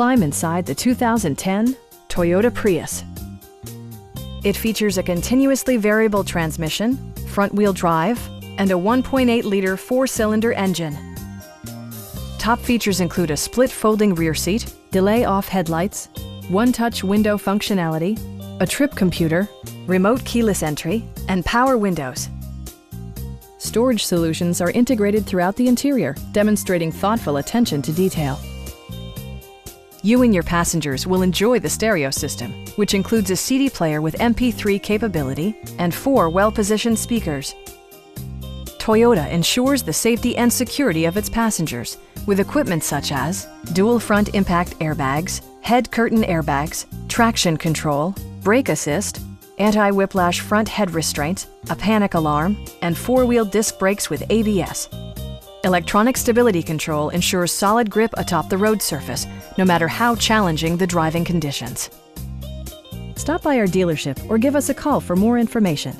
climb inside the 2010 Toyota Prius. It features a continuously variable transmission, front-wheel drive, and a 1.8-liter four-cylinder engine. Top features include a split folding rear seat, delay-off headlights, one-touch window functionality, a trip computer, remote keyless entry, and power windows. Storage solutions are integrated throughout the interior, demonstrating thoughtful attention to detail. You and your passengers will enjoy the stereo system, which includes a CD player with MP3 capability and 4 well-positioned speakers. Toyota ensures the safety and security of its passengers with equipment such as dual front impact airbags, head curtain airbags, traction control, brake assist, anti-whiplash front head restraints, a panic alarm, and 4-wheel disc brakes with ABS. Electronic stability control ensures solid grip atop the road surface, no matter how challenging the driving conditions. Stop by our dealership or give us a call for more information.